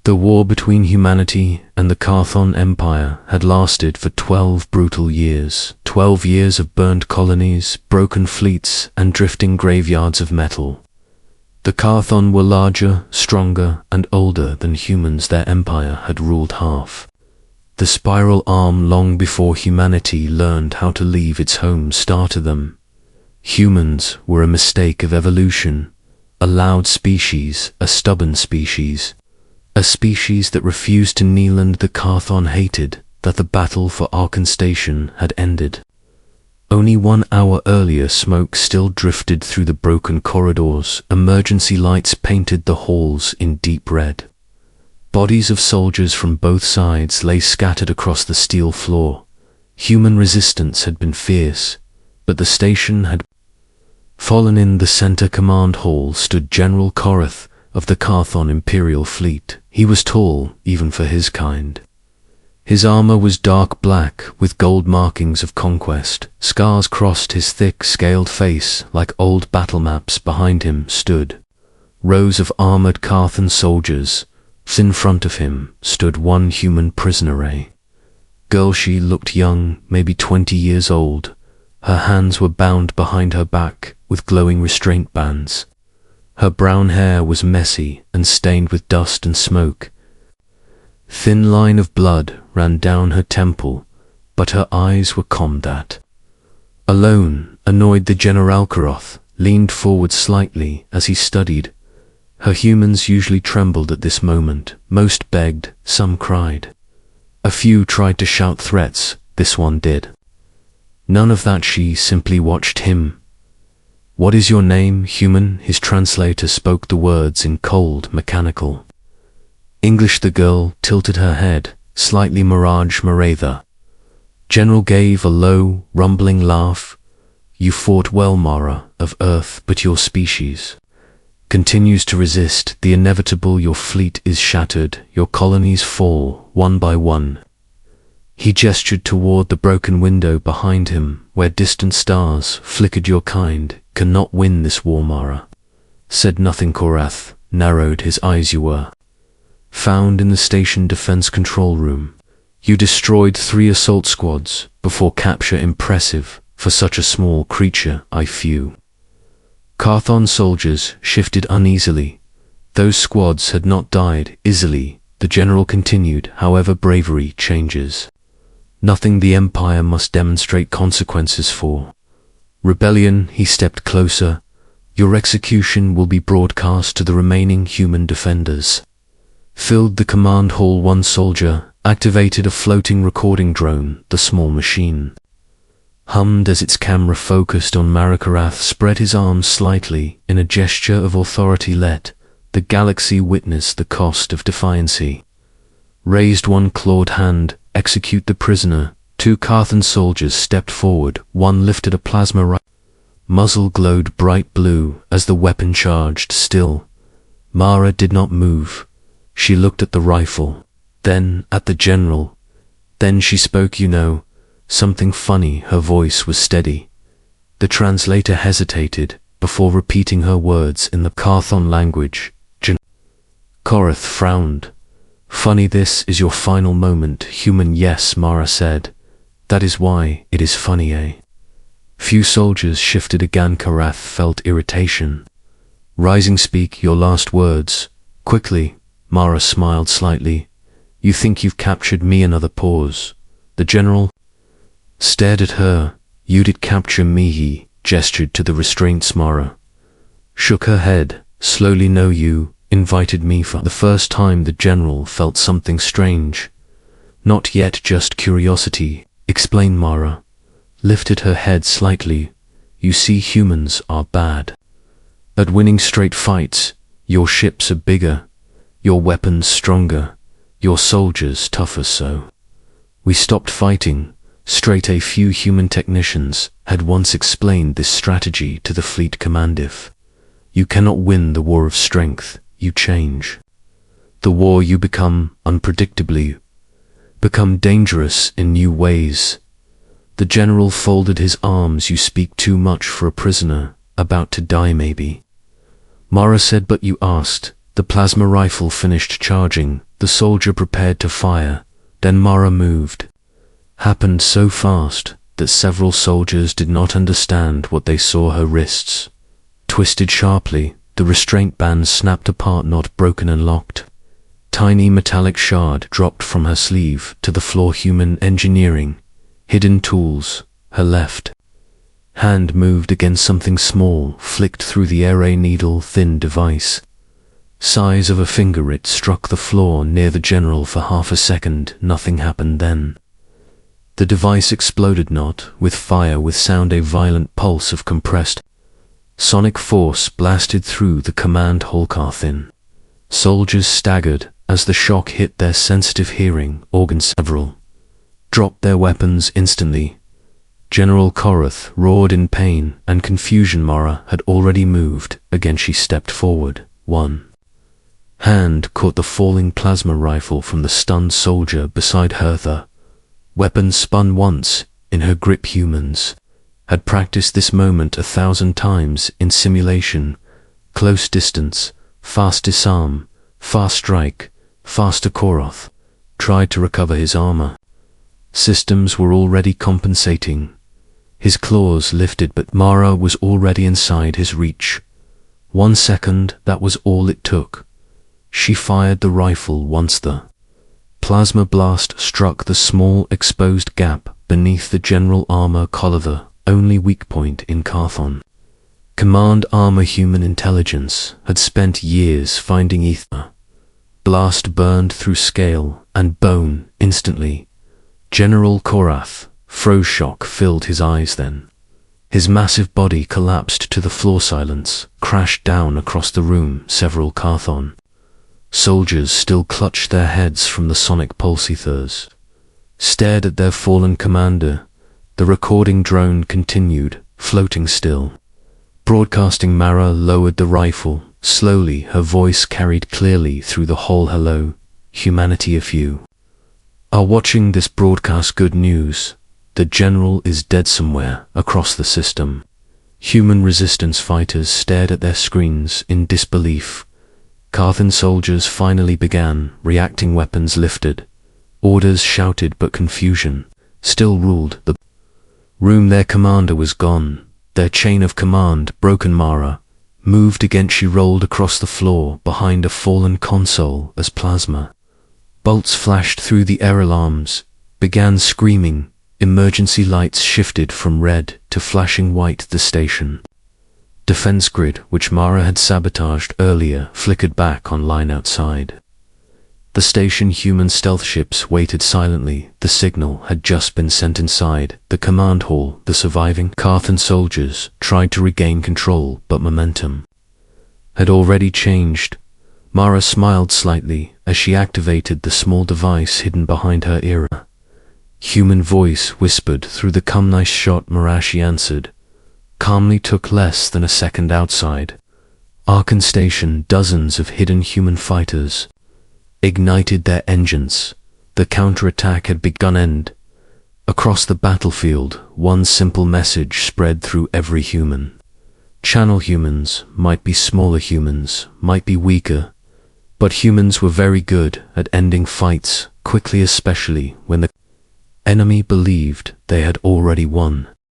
The war between humanity and the Carthon Empire had lasted for 12 brutal years. 12 years of burned colonies, broken fleets, and drifting graveyards of metal. The Carthon were larger, stronger, and older than humans their empire had ruled half. The spiral arm long before humanity learned how to leave its home started them. Humans were a mistake of evolution, a loud species, a stubborn species. A species that refused to kneel, and the Carthon hated that the battle for Archon Station had ended. Only 1 hour earlier, smoke still drifted through the broken corridors. Emergency lights painted the halls in deep red. Bodies of soldiers from both sides lay scattered across the steel floor. Human resistance had been fierce, but the station had fallen. In the center command hall stood General Korath of the Carthon Imperial Fleet. He was tall, even for his kind. His armor was dark black, with gold markings of conquest. Scars crossed his thick, scaled face like old battle maps. Behind him stood rows of armored Carthon soldiers. In front of him stood one human prisoner, girl. She looked young, maybe 20 years old. Her hands were bound behind her back with glowing restraint bands. Her brown hair was messy and stained with dust and smoke. Thin line of blood ran down her temple, but her eyes were combat. Alone, annoyed, the General Korath leaned forward slightly as he studied. Her humans usually trembled at this moment. Most begged, some cried. A few tried to shout threats, this one did. None of that. She simply watched him. "What is your name, human?" His translator spoke the words in cold, mechanical English. The girl tilted her head, slightly. Mirage Maratha. General gave a low, rumbling laugh. "You fought well, Mara, of Earth, but your species continues to resist the inevitable. Your fleet is shattered, your colonies fall, one by one." He gestured toward the broken window behind him, where distant stars flickered. "Your kind cannot win this war, Mara," said nothing. Korath narrowed his eyes. "You were found in the station defense control room. You destroyed 3 assault squads before capture. Impressive for such a small creature. I few." Carthon soldiers shifted uneasily. Those squads had not died easily, the general continued. "However, bravery changes. Nothing the Empire must demonstrate consequences for. Rebellion." He stepped closer. "Your execution will be broadcast to the remaining human defenders." Filled the command hall. One soldier activated a floating recording drone. The small machine hummed as its camera focused on Mara. Korath spread his arms slightly in a gesture of authority. "Let the galaxy witness the cost of defiancy." Raised one clawed hand. "Execute the prisoner." 2 Carthon soldiers stepped forward. One lifted a plasma rifle. Muzzle glowed bright blue as the weapon charged. Still, Mara did not move. She looked at the rifle, then at the general. Then she spoke. "You know something funny." Her voice was steady. The translator hesitated before repeating her words in the Carthon language. Korath frowned. "Funny, this is your final moment, human." "Yes," Mara said. "That is why it is funny, Few soldiers shifted again. Korath felt irritation. Rising, "Speak your last words, quickly." Mara smiled slightly. "You think you've captured me?" Another pause. The general stared at her. "You did capture me." He gestured to the restraints. Mara shook her head. "Slowly, no, you invited me." For the first time the general felt something strange. "Not yet, just curiosity," explained Mara. Lifted her head slightly. "You see, humans are bad at winning straight fights. Your ships are bigger, your weapons stronger, your soldiers tougher, so we stopped fighting straight." A few human technicians had once explained this strategy to the fleet command. "If you cannot win the war of strength, you change the war. You become unpredictably, become dangerous in new ways." The general folded his arms. "You speak too much for a prisoner, about to die maybe." Mara said, "But you asked The plasma rifle finished charging, the soldier prepared to fire, then Mara moved. Happened so fast that several soldiers did not understand what they saw. Her wrists twisted sharply, the restraint bands snapped apart, not broken and locked. Tiny metallic shard dropped from her sleeve to the floor. Human engineering, hidden tools. Her left hand moved against something small, flicked through the air. A needle-thin device, size of a finger. It struck the floor near the general. For half a second, nothing happened. Then the device exploded, not with fire, with sound. A violent pulse of compressed sonic force blasted through the command hall. Carthin soldiers staggered as the shock hit their sensitive hearing organs. Several dropped their weapons instantly. General Korath roared in pain and confusion. Mara had already moved. Again she stepped forward. One hand caught the falling plasma rifle from the stunned soldier beside her. The weapon spun once in her grip. Humans had practiced this moment 1,000 times in simulation. Close distance, fast disarm, fast strike, faster. Korath tried to recover his armor. Systems were already compensating. His claws lifted, but Mara was already inside his reach. 1 second, that was all it took. She fired the rifle once. The plasma blast struck the small exposed gap beneath the general armor collar, the only weak point in Carthon command armor. Human intelligence had spent years finding ether. Blast burned through scale and bone instantly. General Korath froze. Shock filled his eyes. Then his massive body collapsed to the floor. Silence crashed down across the room. Several Carthon soldiers still clutched their heads from the sonic pulse ethers, stared at their fallen commander. The recording drone continued, floating still, broadcasting. Mara lowered the rifle. Slowly, her voice carried clearly through the hall. Hello, humanity. If you are watching this broadcast, good news. The general is dead somewhere across the system. Human resistance fighters stared at their screens in disbelief. Carthan soldiers finally began reacting. Weapons lifted, orders shouted, but confusion still ruled the room. Their commander was gone, their chain of command broken. Mara moved again. She rolled across the floor behind a fallen console as plasma bolts flashed through. The air alarms began screaming. Emergency lights shifted from red to flashing white. The station defense grid, which Mara had sabotaged earlier, flickered back online outside. The station human stealth ships waited silently. The signal had just been sent inside the command hall. The surviving Carthan soldiers tried to regain control, but momentum had already changed. Mara smiled slightly as she activated the small device hidden behind her ear. Human voice whispered through the "Come, nice shot, Mara," she answered. Calmly. Took less than a second outside Arkan Station. Dozens of hidden human fighters ignited their engines. The counterattack had begun. And across the battlefield, one simple message spread through every human channel. Humans might be smaller, humans might be weaker, but humans were very good at ending fights quickly, especially when the enemy believed they had already won.